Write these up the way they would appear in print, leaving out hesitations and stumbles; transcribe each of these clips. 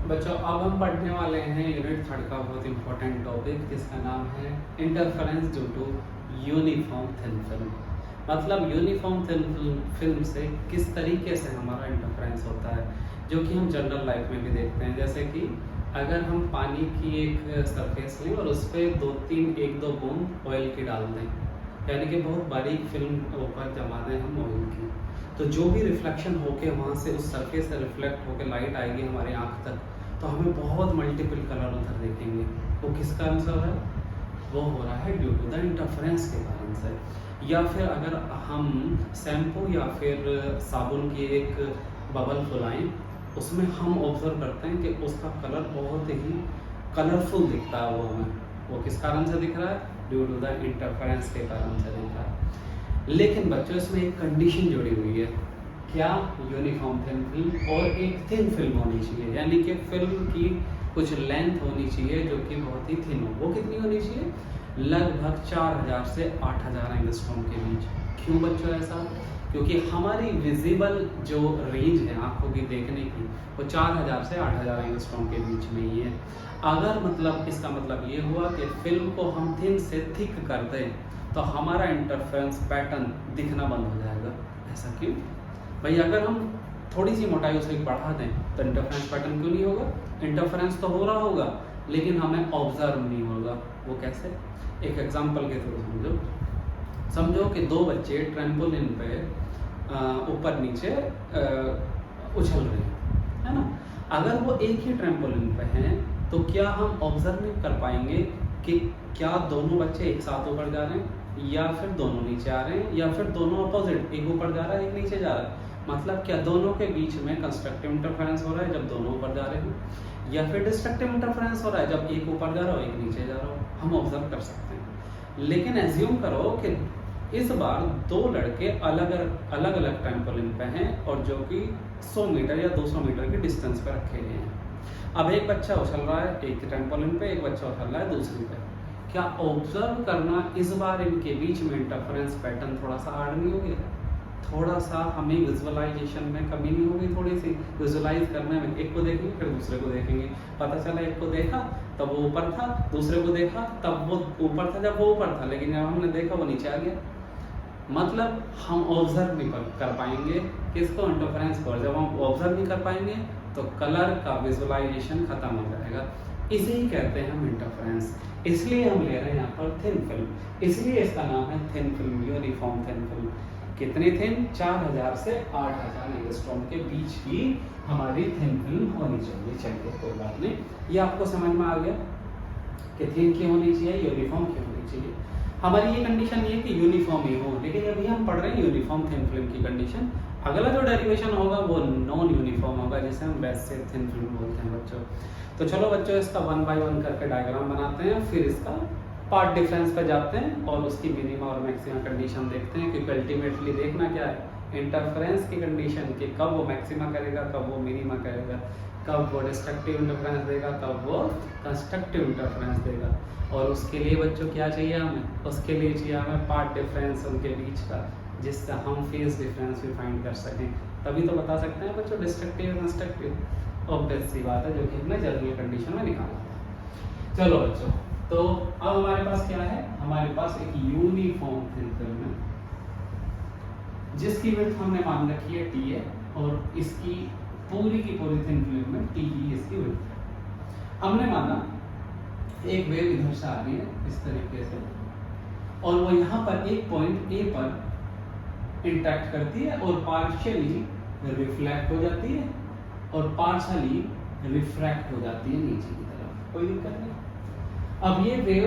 बच्चों अब हम पढ़ने वाले हैं यूनिट 3 का बहुत इंपॉर्टेंट टॉपिक जिसका नाम है interference due to uniform thin film. मतलब यूनिफॉर्म थिन फिल्म से किस तरीके से हमारा इंटरफेरेंस होता है, जो कि हम जनरल लाइफ में भी देखते हैं। जैसे कि अगर हम पानी की एक सरफेस लें और उस पर एक दो बूंद ऑयल की डाल दें, यानी कि बहुत बारीक फिल्म ऊपर जमा दें हम ऑयल की, तो जो भी रिफ्लेक्शन होके वहाँ से उस सरफेस से रिफ्लेक्ट होकर लाइट आएगी हमारे आँख तक, तो हमें बहुत मल्टीपल कलर उधर देखेंगे। वो किस कारण से हो रहा है? वो हो रहा है ड्यू टू द इंटरफेरेंस के कारण से। या फिर अगर हम शैम्पू या फिर साबुन की एक बबल फुलाएं, उसमें हम ऑब्जर्व करते हैं कि उसका कलर बहुत ही कलरफुल दिखता है वो किस कारण से दिख रहा है? ड्यू टू द इंटरफेरेंस के कारण से दिख रहा है। लेकिन बच्चों इसमें एक कंडीशन जुड़ी हुई है। क्या? यूनिफॉर्म थिन फिल्म और एक थिन फिल्म होनी चाहिए, यानी कि फिल्म की कुछ लेंथ होनी चाहिए जो कि बहुत ही थिन हो। वो कितनी होनी चाहिए? लगभग 4000 से 8000 एंगस्ट्रॉम के बीच। क्यों बच्चों ऐसा? क्योंकि हमारी विजिबल जो रेंज है आंखों की देखने की, वो 4000 से 8000 एंगस्ट्रॉम के बीच में ही है। अगर मतलब इसका मतलब ये हुआ कि फिल्म को हम थिन से थिक कर दें, तो हमारा इंटरफेरेंस पैटर्न दिखना बंद हो जाएगा। ऐसा क्यों भाई? अगर हम थोड़ी सी मोटाई उसे बढ़ा दें तो इंटरफेरेंस पैटर्न क्यों नहीं होगा? इंटरफेरेंस तो हो रहा होगा, लेकिन हमें ऑब्जर्व नहीं होगा। वो कैसे? एक एग्जांपल के थ्रू समझो कि दो बच्चे ट्रैम्पोलिन पे ऊपर नीचे उछल रहे हैं, है ना? अगर वो एक ही ट्रैम्पोलिन पे हैं, तो क्या हम ऑब्जर्व नहीं कर पाएंगे कि क्या दोनों बच्चे एक साथ ऊपर जा रहे हैं, या फिर दोनों नीचे आ रहे हैं, या फिर दोनों अपोजिट, एक ऊपर जा रहा है एक नीचे जा रहा है? मतलब क्या दोनों के बीच में कंस्ट्रक्टिव इंटरफेरेंस हो रहा है जब दोनों ऊपर जा रहे हैं, या फिर डिस्ट्रक्टिव इंटरफेरेंस हो रहा है जब एक ऊपर जा रहा हो एक नीचे जा रहा हो? हम ऑब्जर्व कर सकते हैं। लेकिन एज्यूम करो कि इस बार दो लड़के अलग अलग ट्रैम्पोलिन पे हैं और जो कि 100 मीटर या 200 मीटर की डिस्टेंस पे रखे गए हैं। अब एक बच्चा उछल रहा है एक ट्रैम्पोलिन पे, एक बच्चा उछल रहा है दूसरी पे। क्या ऑब्जर्व करना इस बार इनके बीच में इंटरफेरेंस पैटर्न थोड़ा सा हार्ड नहीं हो गया? थोड़ा सा हमें विजुअलाइजेशन में कमी नहीं होगी? थोड़ी सी विजुअलाइज करने में, एक को देखेंगे फिर दूसरे को देखेंगे, पता चला एक को देखा तब वो ऊपर था, दूसरे को देखा तब वो ऊपर था जब वो ऊपर था, लेकिन जब हमने देखा वो नीचे आ गया। मतलब हम ऑब्जर्व नहीं कर पाएंगे किसको? इंटरफेरेंस को। जब हम ऑब्जर्व नहीं कर पाएंगे तो कलर का विजुअलाइजेशन खत्म हो जाएगा। इसे ही कहते हैं हम इंटरफेरेंस। इसलिए हम ले रहे हैं यहाँ पर थिन फिल्म, इसलिए इसका नाम है thin film, uniform thin film. कितनी थिन? 4000 से 8000 एंगस्ट्रॉम के बीच की हमारी थिन फिल्म होनी चाहिए। चलिए कोई बात नहीं, ये आपको समझ में आ गया कि थिन क्यों होनी चाहिए, यूनिफॉर्म क्यों होनी चाहिए। हमारी ये कंडीशन ये है कि यूनिफॉर्म ही हो, लेकिन अभी हम पढ़ रहे हैं यूनिफॉर्म थिन फिल्म की कंडीशन। अगला जो डेरिवेशन होगा वो नॉन यूनिफॉर्म होगा, जिसे हम वैसे थिन फिल्म बोलते हैं बच्चों। तो चलो बच्चों इसका 1 बाय 1 करके डायग्राम बनाते हैं, फिर इसका पार्ट डिफरेंस पे जाते हैं और उसकी मिनिमा और मैक्सिमा कंडीशन देखते हैं। क्योंकि अल्टीमेटली देखना क्या है? इंटरफेरेंस की कंडीशन कि कब वो मैक्सिमा करेगा, कब वो मिनिमा करेगा, कब वो डिस्ट्रक्टिव इंटरफेरेंस देगा, कब वो कंस्ट्रक्टिव इंटरफेरेंस देगा। और उसके लिए बच्चों क्या चाहिए हमें? उसके लिए चाहिए हमें पार्ट डिफरेंस उनके बीच का, जिससे हम फेज डिफरेंस भी फाइंड कर सकें। तभी तो बता सकते हैं बच्चों डिस्ट्रक्टिव कंस्ट्रक्टिव। ऑब्वियस सी बात है, जो कि हमने जनरल कंडीशन में निकाला था। चलो बच्चों, तो अब हमारे पास क्या है? हमारे पास एक यूनिफॉर्म थिन फिल्म है जिसकी विड्थ हमने मान रखी है टी है, और इसकी पूरी की पूरी थिन फिल्म में टी ही इसकी विड्थ है। हमने माना एक वेव इधर से आ रही है इस तरीके से, और वो यहाँ पर एक पॉइंट ए पर इंटरेक्ट करती है और पार्शियली रिफ्लेक्ट हो जाती है और पार्शियली रिफ्रैक्ट हो जाती है नीचे की तरफ। कोई दिक्कत नहीं। अब ये वेव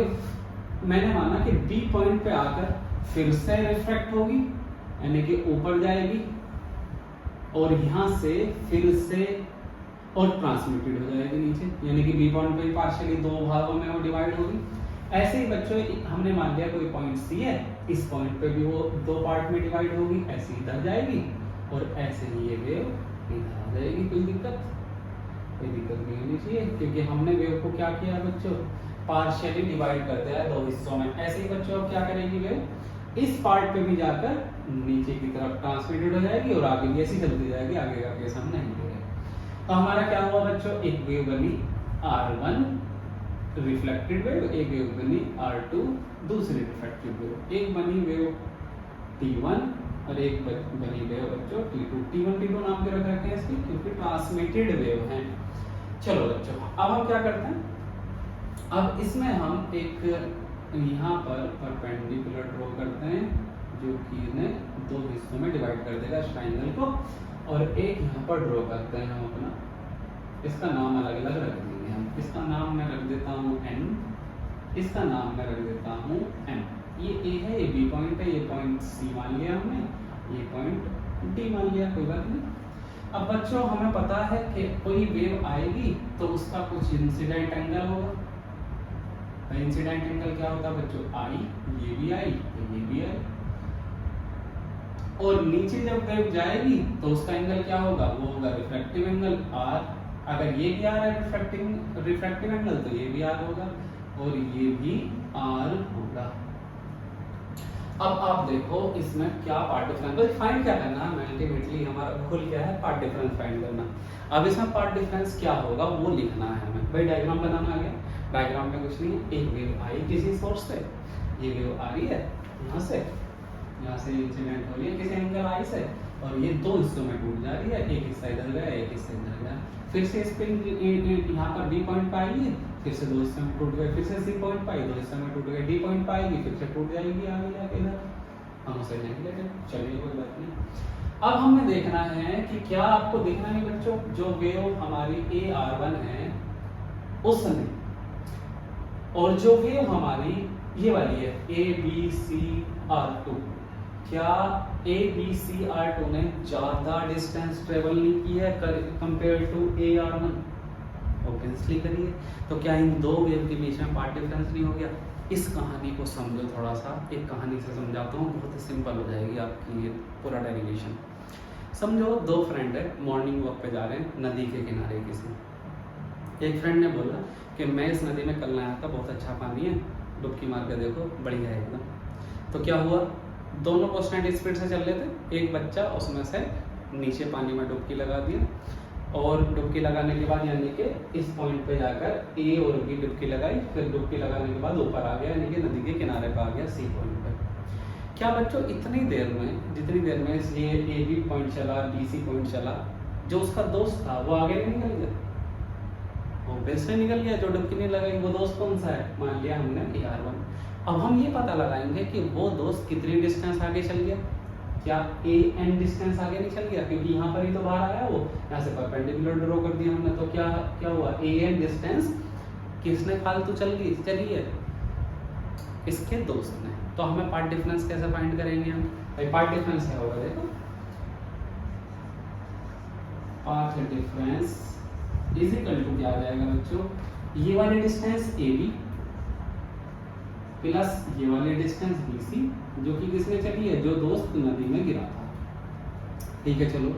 मैंने माना कि बी पॉइंट पे आकर फिर से रिफ्रैक्ट होगी, यानी कि ऊपर जाएगी, और यहाँ से फिर से और ट्रांसमिटेड हो जाएगी नीचे, यानी कि बी पॉइंट पे पार्शियली दो भागों में वो डिवाइड होगी। ऐसे ही बच्चों हमने मान लिया कोई पॉइंट सी है, इस पॉइंट पे भी वो दो पार्ट में डिवाइड होगी, ऐसे इधर जाएगी और ऐसे ही ये वेव इधर आ जाएगी। कोई दिक्कत नहीं होनी चाहिए, क्योंकि हमने वेव को क्या किया बच्चों? पार्शियली डिवाइड कर दिया है दो हिस्सों में। ऐसे ही बच्चों अब क्या करेगी वेव? इस पार्ट पे भी जाकर नीचे की तरफ ट्रांसमिटेड हो जाएगी और आगे भी ऐसी चलती जाएगी। आगे का केस हम नहीं ले रहे। तो हमारा क्या हुआ बच्चों, एक वेव बनी R1 रिफ्लेक्टेड वेव, एक वेव बनी R2 दूसरी रिफ्लेक्टेड वेव, एक बनी वेव T1 और एक बनी वेव बच्चों T2। T1 T2 नाम के रख रखे हैं इसकी क्योंकि ट्रांसमिटेड वेव हैं। चलो बच्चों अब हम क्या करते हैं, अब इसमें हम एक यहाँ पर परपेंडिकुलर ड्रॉ करते हैं जो कि इन्हें दो हिस्सों में डिवाइड कर देगा इस ट्राइंगल को, और एक यहाँ पर ड्रॉ करते हैं हम अपना, इसका नाम अलग अलग रख देंगे हम। इसका नाम मैं रख देता हूँ N, इसका नाम मैं रख देता हूँ M। ये A है, ये B पॉइंट है, ये पॉइंट C मान लिया हमने, ये पॉइंट D मान लिया, कोई बात नहीं। अब बच्चों हमें पता है कि कोई वेव आएगी तो उसका कुछ इंसिडेंट एंगल होगा। इंसिडेंट एंगल क्या होता है बच्चों, I, ये भी आई तो ये भी आई, और नीचे जब वेव जाएगी तो उसका एंगल क्या होगा, वो होगा रिफ्रैक्टिव एंगल R। अगर ये भी R है रिफ्रैक्टिव एंगल तो ये भी R होगा और ये भी R होगा। अब आप देखो इसमें क्या पार्ट डिफरेंस फाइंड क्या करना है, अल्टीमेटली हमारा गोल क्या है, पार्ट डिफरेंस फाइंड करना। अब इसमें पार्ट डिफरेंस क्या होगा वो लिखना है हमें। भाई डायग्राम बनाना आ गया, डायग्राम में कुछ नहीं है, एक वेव आई किसी सोर्स से, ये वेव आ रही है यहाँ से इंसिडेंट हो रही है किसी एंगल आई से, और ये दो हिस्सों में टूट जा रही है, एक हिस्सा इधर गया एक हिस्सा इधर गया। फिर से इस पे यहाँ पर B पॉइंट पे आएगी, फिर से दो हिस्सों में टूट गए, फिर से C पॉइंट पे आई, दो हिस्सों में टूट गए, D पॉइंट पे आएगी, फिर से टूट जाएगी आगे जाके इधर। हम उसे नहीं लेते, चलिए कोई बात नहीं। अब हमें देखना है कि क्या आपको देखना है बच्चों, जो वेव हमारी AR1 है उसमें, और जो वेव हमारी ये वाली है ABCR2, क्या ABCR2 ने ज्यादा डिस्टेंस ट्रेवल नहीं की है कंपेयर टू AR1? ऑब्वियसली करिए। तो क्या इन दो वेव के बीच में पार्ट डिफरेंस नहीं हो गया? इस कहानी को समझो थोड़ा सा, एक कहानी से समझाता हूँ, बहुत ही सिंपल हो जाएगी आपकी ये पूरा डेरिवेशन। समझो दो फ्रेंड है, मॉर्निंग वॉक पे जा रहे हैं नदी के किनारे किसी। एक फ्रेंड ने बोला कि मैं इस नदी में कल नया था, बहुत अच्छा पानी है, डुबकी मार के देखो, बढ़िया है एकदम। तो क्या हुआ, दोनों कांस्टेंट स्पीड से चल रहे थे, एक बच्चा उसमें से नीचे पानी में डुबकी लगा दिया, और डुबकी लगाने के बाद यानी कि इस पॉइंट पे जाकर A और B डुबकी लगाई, फिर डुबकी लगाने के बाद ऊपर आ गया यानी कि नदी के किनारे पे आ गया C पॉइंट पे। क्या बच्चों इतनी देर में, जितनी देर में ये AB पॉइंट चला, BC पॉइंट चला, जो उसका दोस्त था वो आगे नहीं निकल गया? ऑब्वियसली निकल गया। जो डुबकी नहीं लगाई वो दोस्त कौन सा है, मान लिया हमने AR1। अब हम ये पता लगाएंगे कि वो दोस्त कितनी डिस्टेंस आगे चल गया। क्या AN डिस्टेंस आगे नहीं चल गया, क्योंकि यहाँ पर ही तो बाहर आया, वो यहाँ से परपेंडिकुलर ड्रॉ कर दिया हमने, तो क्या क्या हुआ, AN डिस्टेंस किसने फालतू चली है, इसके दोस्त ने। तो हमें पार्ट डिफरेंस कैसे फाइंड करेंगे हम? भाई पार्ट डिफरेंस क्या होगा, देखो part difference is equal to क्या आ जाएगा बच्चों, ये वाली डिस्टेंस AB प्लस ये वाली डिस्टेंस BC, जो कि किसने चली है, जो दोस्त नदी में गिरा था। ठीक है चलो,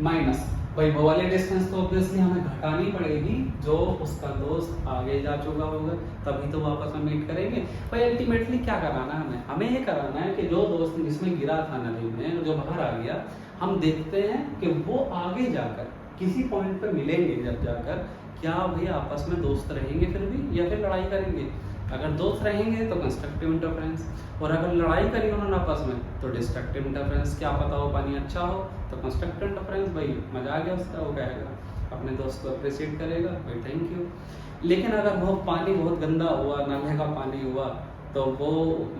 माइनस भाई वो वाली डिस्टेंस तो ऑब्वियसली हमें घटानी पड़ेगी, जो उसका दोस्त आगे जा चुका होगा, तभी तो वापस हम मीट करेंगे। भाई अल्टीमेटली क्या कराना है हमें ये कराना है कि जो दोस्त जिसमें गिरा था नदी में, जो बाहर आ गया, हम देखते हैं कि वो आगे जाकर किसी पॉइंट पे मिलेंगे, जब जाकर क्या भाई आपस में दोस्त रहेंगे फिर भी, या फिर लड़ाई करेंगे। अगर दोस्त रहेंगे तो कंस्ट्रक्टिव इंटरफेरेंस, और अगर लड़ाई करी उन्होंने आपस में तो डिस्ट्रक्टिव इंटरफेरेंस। क्या पता हो पानी अच्छा हो तो कंस्ट्रक्टिव इंटरफेरेंस, भाई मजा आ गया उसका, वो कहेगा अपने दोस्त को अप्रिशिएट करेगा, भाई थैंक यू। लेकिन अगर वो पानी बहुत गंदा हुआ, नाले का पानी हुआ, तो वो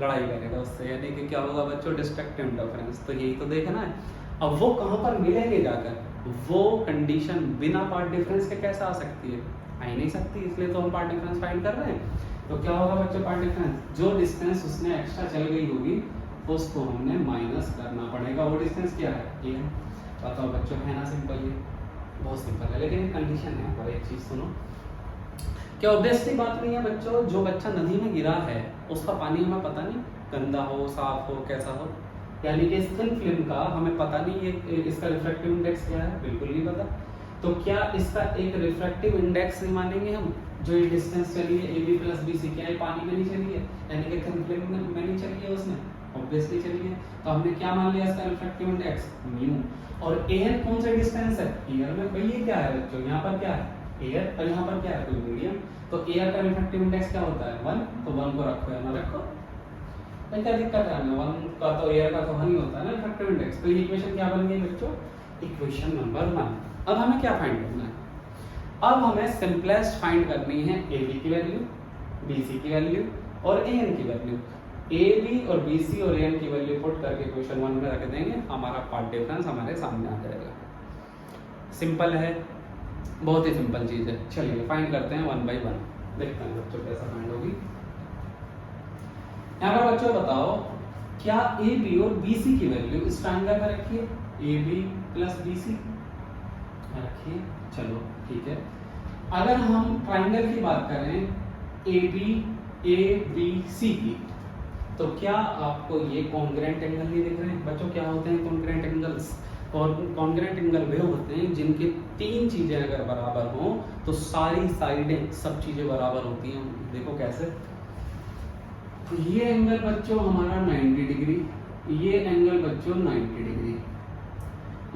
लड़ाई करेगा उससे, यानी कि क्या होगा बच्चों, डिस्ट्रक्टिव इंटरफेरेंस। तो यही तो देखना है। अब वो कहाँ पर मिलेंगे जाकर, वो कंडीशन बिना पार्ट डिफरेंस के कैसे आ सकती है, आ ही नहीं सकती, इसलिए तो हम पार्ट डिफरेंस फाइंड कर रहे हैं। तो क्या होगा बच्चों, पार्ट डिफरेंस, जो डिस्टेंस उसने एक्स्ट्रा चल गई होगी उसको हमने माइनस करना पड़ेगा। वो डिस्टेंस क्या है, ये बताओ बच्चों, है ना सिंपल, ये बहुत सिंपल है, लेकिन कंडीशन है यहाँ पर, एक चीज सुनो, क्या ऑब्वियसली बात नहीं है बच्चों, जो बच्चा नदी में गिरा है उसका पानी हमें पता नहीं, गंदा हो, साफ हो, कैसा हो, यानी कि थिन फिल्म का हमें पता नहीं ये इसका रिफ्रैक्टिव इंडेक्स क्या है, बिल्कुल नहीं पता। तो क्या इसका एक रिफ्रैक्टिव इंडेक्स नहीं मानेंगे हम, जो ये डिस्टेंस चली है AB प्लस BC, क्या ये पानी में नहीं चली है, यानी कि थिन फिल्म में नहीं चली है उसमें, ऑब्वियसली चलिए, तो हमने क्या मान लिया इसका रिफ्रैक्टिव इंडेक्स म्यू। और एयर कौन सा डिस्टेंस है, एयर में भाई ये क्या है बच्चों, यहाँ पर क्या है एयर और यहाँ पर क्या है कोई मीडियम, तो एयर का रिफ्रैक्टिव इंडेक्स क्या होता है 1, तो 1 को रखो या ना रखो, तो क्या दिक्कत है हमें 1 का तो एयर का तो 1 ही होता है ना रिफ्रैक्टिव इंडेक्स। तो ये इक्वेशन क्या बन गई बच्चों, इक्वेशन नंबर 1। अब हमें क्या फाइंड करना है, अब हमें सिंपलेस्ट फाइंड करनी है ए बी की वैल्यू, बी सी की वैल्यू और ए एन की वैल्यू। ए बी और बी सी और ए एन की वैल्यू पुट करके इक्वेशन 1 में रख देंगे, हमारा पार्ट डिफरेंस हमारे सामने आ जाएगा। सिंपल है, बहुत ही सिंपल चीज़ है। चलिए फाइंड करते हैं 1 बाई 1, देखते हैं बच्चों कैसा फाइंड होगी। यहाँ पर बच्चों बताओ क्या ए बी और बी सी की वैल्यू इस ट्रायंगल में रखिए, A B plus B C रखिए, चलो ठीक है। अगर हम ट्रायंगल की बात करें ए बी सी की, तो क्या आपको ये कॉन्ग्रुएंट एंगल नहीं दिख रहे हैं बच्चों? क्या होते हैं कॉन्ग्रुएंट एंगल्स? कॉन्ग्रुएंट एंगल वे होते हैं जिनके 3 चीजें अगर बराबर हों तो सारी साइडें सब चीजें बराबर होती हैं। देखो कैसे, तो ये एंगल बच्चों हमारा 90 डिग्री, ये एंगल बच्चों 90 डिग्री,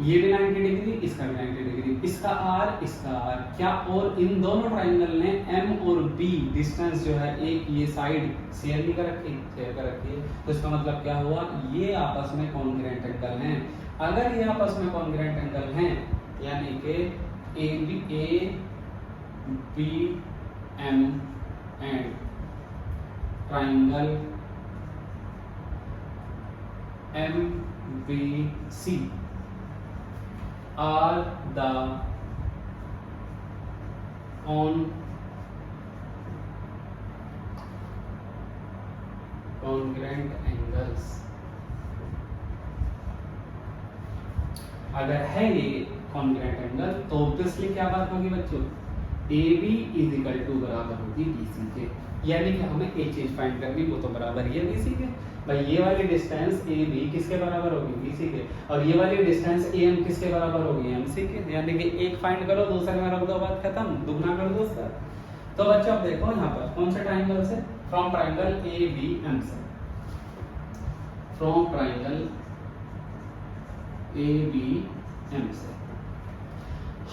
ये भी 90 डिग्री, इसका भी 90 डिग्री, इसका आर, इसका आर, क्या और इन दोनों ट्रायंगल ने एम और बी डिस्टेंस जो है एक ये साइड शेयर नहीं कर रखी, शेयर कर रखी है। तो इसका मतलब क्या हुआ, ये आपस में कॉन्ग्रुएंट एंगल हैं। अगर ये आपस में कॉन्ग्रुएंट एंगल हैं यानी कि A B M and triangle M B C are the congruent angles। अगर है ये कॉन्ग्रुएंट एंगल तो ऑब्वियसली क्या बात होगी बच्चों, A B is equal to बराबर होगी बी सी के, यानी कि हमें एक चीज फाइंड करनी, वो तो बराबर ही है बी सी के। भाई ये वाली डिस्टेंस ए बी किसके बराबर होगी, बी सी के, और ये वाली डिस्टेंस ए एम किसके बराबर होगी, एम सी के। यानी कि एक फाइंड करो दूसरे में रख दो, बात खत्म, दुगना कर दो उसका। तो बच्चों अब देखो यहाँ पर कौन से ट्रायंगल से, from triangle A B M से, from triangle A B M से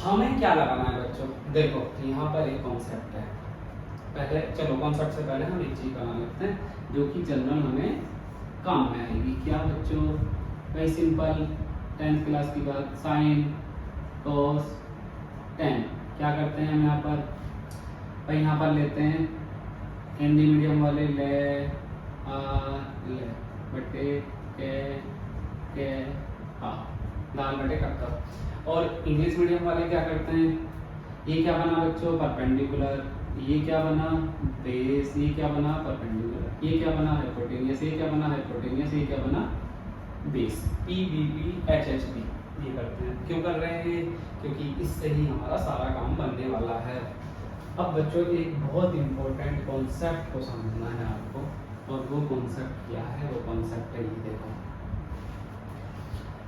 हमें क्या लगाना है बच्चों। देखो यहाँ पर एक कॉन्सेप्ट है, पहले चलो कॉन्सेप्ट से पहले हम एक चीज बना लेते हैं जो कि जनरल हमें काम में आएगी। क्या बच्चों, वेरी सिंपल, 10th क्लास की बात, साइन कॉस टेन। क्या करते हैं हम यहाँ पर, भाई यहाँ पर लेते हैं हिंदी मीडियम वाले ले बटे के हाँ दाल बटे कक्का, और इंग्लिश मीडियम वाले क्या करते हैं, ये क्या बना बच्चों परपेंडिकुलर, ये क्या बना बेस, ये क्या बना परपेंडिकुलर, ये क्या बना हाइपोटेनियस, ये क्या बना हाइपोटेनियस, ये क्या बना base, P B B H H B. ये करते हैं, क्यों कर रहे हैं, क्योंकि इससे ही हमारा सारा काम बनने वाला है। अब बच्चों एक बहुत इंपॉर्टेंट कॉन्सेप्ट को समझना है आपको, और वो कॉन्सेप्ट क्या है, वो कॉन्सेप्ट है ये देखो।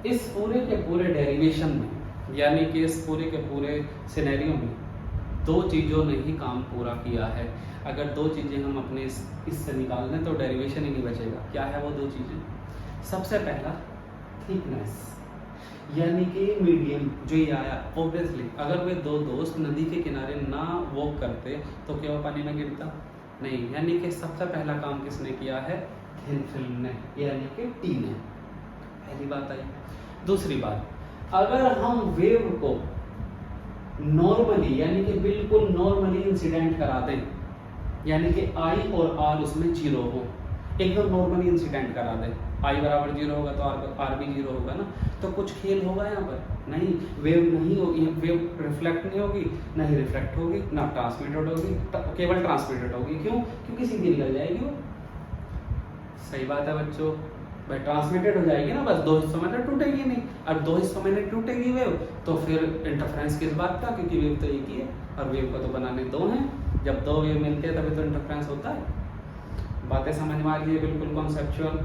इस पूरे के पूरे डेरिवेशन में यानी कि इस पूरे के पूरे सिनेरियो में 2 चीज़ों ने ही काम पूरा किया है। अगर 2 चीज़ें हम अपने इससे निकाल दें तो डेरिवेशन ही नहीं बचेगा। क्या है वो 2 चीज़ें, सबसे पहला थिकनेस, यानी कि मीडियम जो ये आया। ऑब्वियसली अगर वे 2 दोस्त नदी के किनारे ना वॉक करते तो क्या वो पानी में गिरता नहीं, यानी कि सबसे पहला काम किसने किया है, थिन फिल्म ने, यानी कि टी ने। पहली बात आई। दूसरी बात, अगर हम वेव को नॉर्मली यानी कि बिल्कुल नॉर्मली इंसिडेंट करा दें, यानी कि आई और आर उसमें 0 हो, एकदम नॉर्मली इंसिडेंट करा दें, आई बराबर 0 होगा तो आर भी 0 होगा ना, तो कुछ खेल होगा यहाँ पर नहीं, वेव नहीं होगी, वेव रिफ्लेक्ट नहीं होगी, ना ही रिफ्लेक्ट होगी, ना ट्रांसमिटेड होगी, केवल ट्रांसमिटेड होगी। क्यों, क्योंकि सीधी निकल जाएगी वो। सही बात है बच्चों, भाई ट्रांसमिटेड हो जाएगी ना, बस 2 हिस्सों में तो टूटेगी नहीं, और 2 हिस्सों में नहीं टूटेगी वेव तो फिर इंटरफ्रेंस किस बात का, क्योंकि वेव तो एक ही है और वेव को तो बनाने 2 हैं। जब 2 वेव मिलते हैं तभी तो इंटरफ्रेंस होता है। बातें समझ में आ रही है, बिल्कुल कॉन्सेप्चुअल।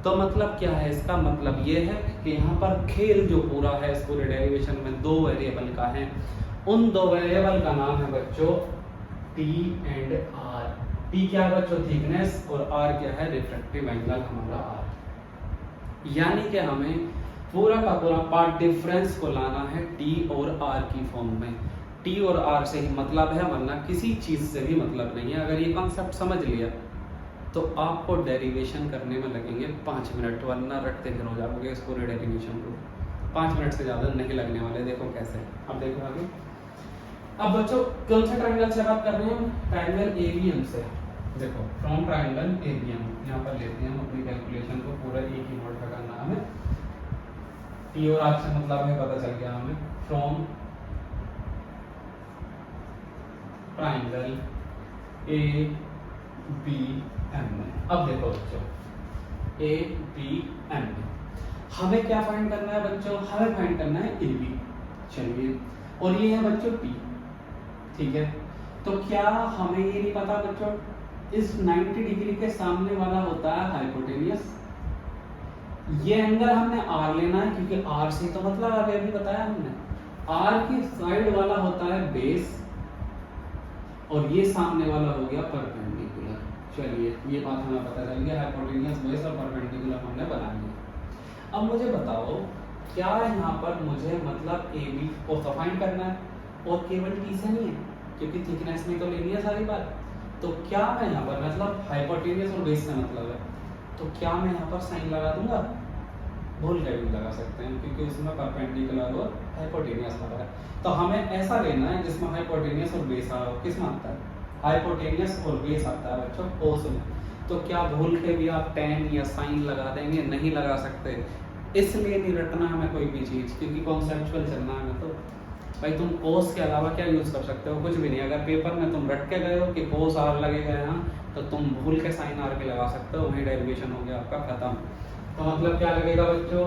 तो मतलब क्या है, इसका मतलब ये है कि यहाँ पर खेल जो पूरा है इस पूरे डेरिवेशन में 2 वेरिएबल का है। उन 2 वेरिएबल का नाम है बच्चों टी एंड आर। टी क्या है बच्चों, थिकनेस, और आर क्या है, रिफ्रैक्टिव एंगल हमारा आर। यानी कि हमें पूरा का पूरा पार्ट डिफरेंस को लाना है टी और आर की फॉर्म में। टी और आर से ही मतलब है, वरना किसी चीज़ से भी मतलब नहीं है। अगर ये कॉन्सेप्ट समझ लिया तो आपको डेरिवेशन करने में लगेंगे 5 मिनट, वरना रटते फिर हो जाओगे इस पूरे डेरिवेशन को। 5 मिनट से ज़्यादा नहीं लगने वाले। देखो कैसे, अब देखो आगे। अब बच्चों कौन से ट्राइंगल से बात कर रहे हैं? ट्राइंगल एबीएम से। देखो फ्रॉम ट्राइंगल एबीएम यहाँ पर लेते हैं हम अपनी कैलकुलेशन को, पूरा एक ही नोट का करना हमें। टी और आर से मतलब है, पता चल गया हमें। From triangle A B M में, अब देखो बच्चों ए बी एम में हमें क्या फाइंड करना है बच्चों? हमें फाइंड करना है ए बी। चलिए, और ये है बच्चों टी, ठीक है। तो क्या हमें ये नहीं पता बच्चों इस 90 डिग्री के सामने वाला होता है हाइपोटेनियस। ये एंगल हमने आर लेना है, क्योंकि आर से तो मतलब अभी बताया हमने, आर की साइड वाला होता है बेस, और ये सामने वाला हो गया परपेंडिकुलर। चलिए, ये बात हमें पता चल गया, हाइपोटेनियस बेस और परपेंडिकुलर हमने बना लिया। अब मुझे बताओ, क्या यहाँ पर मुझे मतलब ए बी को तो फाइंड करना है, और केवल टी से नहीं है, क्योंकि थिकनेस में तो लेनी है सारी बात। तो क्या मैं यहाँ पर मतलब हाइपोटेनियस और बेस से मतलब है, तो क्या मैं यहाँ पर साइन लगा दूंगा? भूल कर भी लगा सकते हैं, क्योंकि उसमें परपेंडिकुलर और हाइपोटेनियस लगा है। तो हमें ऐसा लेना है जिसमें हाइपोटेनियस और बेस आ रहा हो। किसमें आता है? हाइपोटेनियस और बेस आता है बच्चों कोस में। तो क्या भूल के भी आप टेन या साइन लगा देंगे? नहीं लगा सकते। इसलिए नहीं रटना हमें कोई भी चीज़, क्योंकि कॉन्सेप्चुअल चलना है हमें। तो भाई तुम कोस के अलावा क्या यूज़ कर सकते हो? कुछ भी नहीं। अगर पेपर में तुम रट के गए हो कि कोस आर लगेगा यहाँ, तो तुम भूल के साइन आर के लगा सकते हो, वहीं डेरिवेशन हो गया आपका खत्म। तो मतलब क्या लगेगा बच्चों?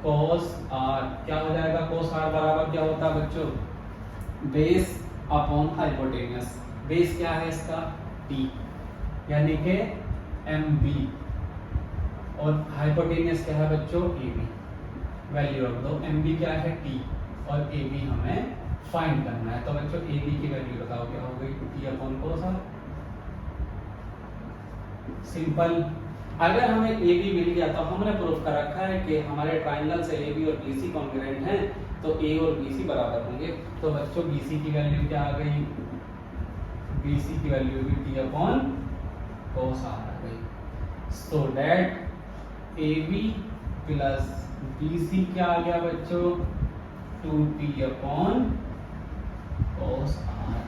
cos r क्या हो जाएगा? cos r बराबर क्या होता है बच्चों? Base upon hypotenuse. बेस क्या है इसका? t, यानी कि mb, और हाइपोटेनियस क्या है बच्चों? ab। वैल्यू रख दो, mb क्या है? t, और ab हमें फाइंड करना है। तो बच्चों ab की वैल्यू बताओ क्या हो गई? t upon cos r। Simple. अगर हमें ए बी मिल गया तो हमने प्रूफ कर रखा है कि हमारे ट्राइंगल से ए बी और बी सी कॉन्ग्रुएंट हैं, तो ए और बी सी बराबर होंगे। तो बच्चों बी सी की वैल्यू क्या आ गई? बी सी की वैल्यू भी टी अपॉन कोस आर आ गई। So that A B plus B C क्या आ गया बच्चों? 2t upon cos are.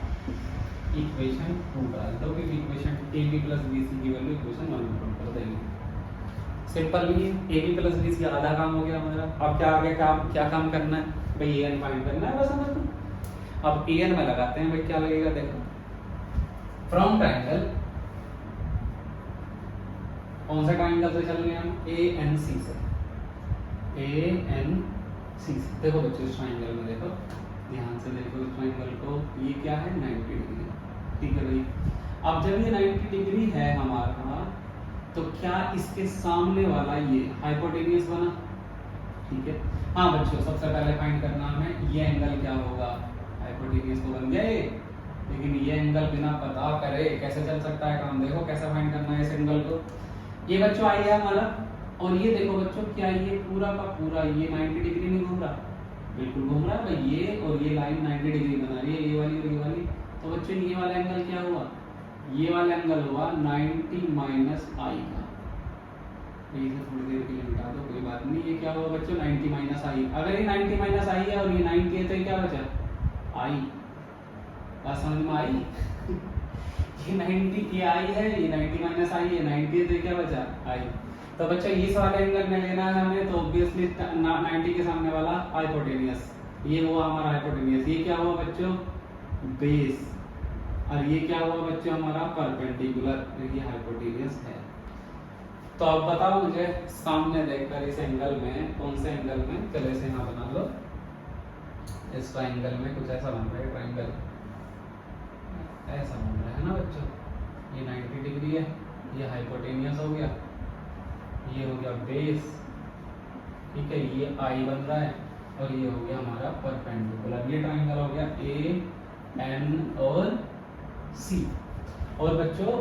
Equation 2 डाल दो, क्योंकि equation A B plus B C की वैल्यू इक्वेशन 1 में पुट कर देंगे। सिंपल नहीं है, A B plus B C आधा काम हो गया हमारा। अब क्या आगे क्या काम करना है भाई? ए एन फाइंड करना है बस हमें। अब ए एन में लगाते हैं भाई, क्या लगेगा देखो। फ्रॉम ट्राइंगल, कौन सा ट्राइंगल से चल रहे हैं हम? ए एन सी से। ए एन सी से देखो बच्चों, इस ट्राइंगल में देखो, ध्यान से देखो इस ट्राइंगल को। ये क्या है? 90 डिग्री। ठीक है भाई। अब जब ये 90 डिग्री है हमारा, तो क्या इसके सामने वाला ये हाइपोटेनियस बना? ठीक है। हाँ बच्चों, सबसे पहले फाइंड करना हमें ये एंगल क्या होगा? हाइपोटेनियस तो बन गया ये, लेकिन ये एंगल बिना पता करे कैसे चल सकता है काम? देखो कैसे फाइंड करना है इस एंगल को। ये बच्चों आई है हमारा, और ये देखो बच्चों, क्या ये पूरा का पूरा ये 90 डिग्री नहीं घूम रहा? बिल्कुल घूम रहा है भाई। ये और ये लाइन 90 डिग्री बना रही है, ये वाली और ये वाली। तो बच्चों ये वाला एंगल क्या हुआ? ये वाला एंगल हुआ 90 माइनस आई का। इसे थोड़ी देर के लिए मिटा दो, कोई बात नहीं। ये क्या हुआ बच्चों? 90 माइनस आई। अगर ये 90 माइनस आई है और ये 90 है, तो ये क्या बचा? आई। बात समझ में आई? ये 90 ये आई है, ये 90 माइनस आई है, 90 है, तो ये क्या बचा? आई। तो बच्चा इस वाले एंगल में लेना है हमें, तो ऑब्वियसली 90 के सामने वाला हाइपोटेनियस। ये हुआ हमारा हाइपोटेनियस। ये क्या हुआ बच्चों? बेस। और ये क्या हुआ बच्चों? हमारा परपेंडिकुलर। ये हाइपोटेनियस है। तो अब बताओ मुझे, सामने देखकर इस एंगल में, कौन से एंगल में? चलो इसे यहाँ बना लो। इस ट्राइंगल में कुछ ऐसा बन रहा है, ट्राइंगल ऐसा बन रहा है ना बच्चों। ये 90 डिग्री है, ये हाइपोटेनियस हो गया, ये हो गया बेस। ठीक है, ये आई बन रहा है, और ये हो गया हमारा परपेंडिकुलर। ये ट्राइंगल हो गया ए एन और सी। और बच्चों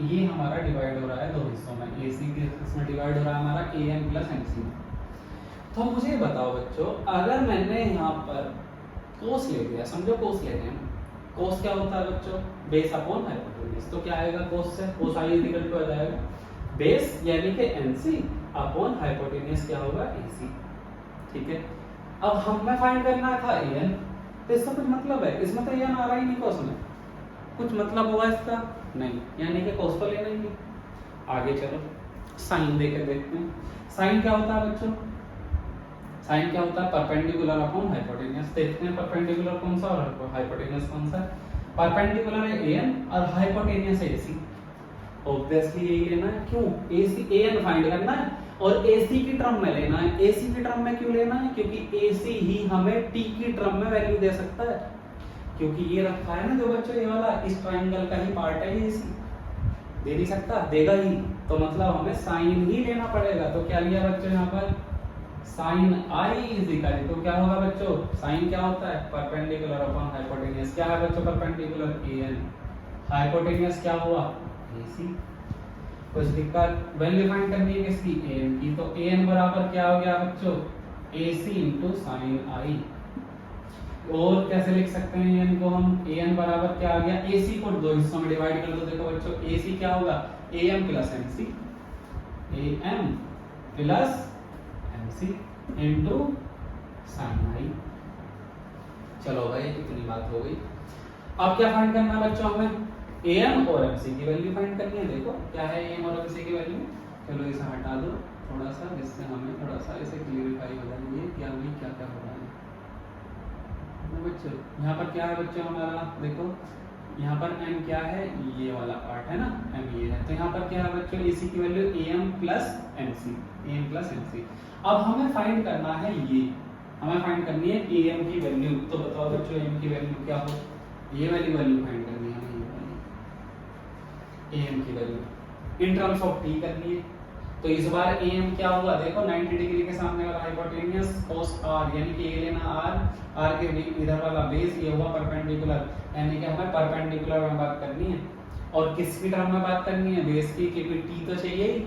ये हमारा डिवाइड हो रहा है दो हिस्सों में, AC के इसमें डिवाइड हो रहा है हमारा AM प्लस MC में। तो मुझे बताओ बच्चों, अगर मैंने यहाँ पर कोस ले लिया, समझो कोस ले रहे हैं, कोस क्या होता है बच्चों, बेस अपॉन हाइपोटेन्यूज। तो क्या आएगा कोस से, कोस आई इक्वल टू आ जाएगा बेस यानी कि NC अपॉन हाइपोटेन्यूज क्या होगा AC। ठीक है, अब हमें फाइंड करना था AN, तो इसका कुछ मतलब है, इसमें तो AN आ रहा ही नहीं कोस में, कुछ मतलब हुआ इसका नहीं, यानी कि कोस तो लेना ही नहीं। आगे चलो साइन देकर देखते हैं। साइन क्या होता है बच्चों, साइन क्या होता है, परपेंडिकुलर अपॉन हाइपोटेन्यूज। देखते हैं परपेंडिकुलर कौन सा और हाइपोटेन्यूज कौन सा है। परपेंडिकुलर है AN और हाइपोटेन्यूज है AC। ऑब्वियसली यही लेना है, क्यों, AC AN फाइंड करना है और AC की टर्म में लेना है। AC की टर्म में क्यों लेना है, क्योंकि AC ही हमें T की टर्म में वैल्यू दे सकता है, क्योंकि ये रखा है ना जो बच्चों ये वाला, इस ट्रायंगल का ही पार्ट है ये, AC दे नहीं सकता, देगा ही, तो मतलब हमें साइन ही लेना पड़ेगा। तो क्या लिया बच्चों यहाँ पर, sine i is equal to क्या होगा बच्चों, साइन क्या होता है, परपेंडिकुलर अपॉन हाइपोटेन्यूज। क्या है बच्चों परपेंडिकुलर, AN, हाइपोटेन्यूज क्या हुआ AC। कुछ दिक्कत, वैल्यू फाइंड करनी है किसकी, AN की। तो AN बराबर क्या हो गया बच्चों, AC इंटू साइन आई। और कैसे लिख सकते हैं AN को हम, AN बराबर क्या आ गया, AC को दो हिस्सों में डिवाइड कर दो। देखो बच्चों AC क्या होगा, AM plus MC, AM plus MC into sine I. चलो भाई इतनी बात हो गई। अब क्या फाइंड करना है बच्चों हमें, AM और MC की वैल्यू फाइंड करनी है। देखो क्या है AM और MC की वैल्यू, चलो इसे हटा दो थोड़ा सा, जिससे हमें थोड़ा सा इसे क्लियरिफाई हो जाए कि हमें क्या क्या हो रहा है। बच्चों यहाँ पर क्या है बच्चों हमारा, देखो यहाँ पर M क्या है, ये वाला पार्ट है ना, M ये है। तो यहाँ पर क्या है बच्चों, AC की value AM plus MC, AM plus MC। अब हमें फाइंड करना है ये, हमें फाइंड करनी है AM की वैल्यू। तो बताओ बच्चों AM की वैल्यू क्या हो, ये वाली वैल्यू फाइंड करनी है हमें, ये वाली AM की value in terms of T करनी है। तो इस बार AM क्या हुआ, देखो 90 डिग्री के सामने वाला हाइपोटेन्यूज cos R, यानी कि ये लेना R के इधर वाला बेस, ये हुआ परपेंडिकुलर, यानी कि हमें परपेंडिकुलर में बात करनी है। और किसकी टर्म में बात करनी है, बेस की, क्योंकि T तो चाहिए ही।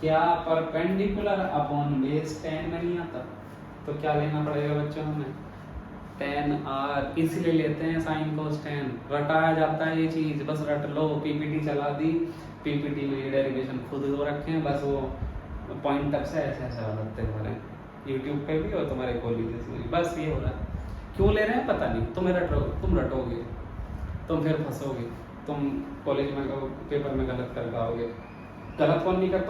क्या परपेंडिकुलर अपॉन बेस tan में नहीं आता, तो क्या लेना पड़ेगा बच्चों हमें, tan R। इसलिए लेते हैं sin cos tan, रटाया जाता है ये चीज, बस रट लो, PPT चला दी, PPT में ये डेरिवेशन खुद हो रखे हैं, बस वो पॉइंट तक से ऐसे ऐसे रखते हो रहे हैं YouTube पे भी और तुम्हारे कॉलेजेस में, बस ये हो रहा है। क्यों ले रहे हैं पता नहीं, तुम रटोगे, तुम फिर फंसोगे, तुम कॉलेज में पेपर में गलत कर पाओगे। गलत कौन नहीं कर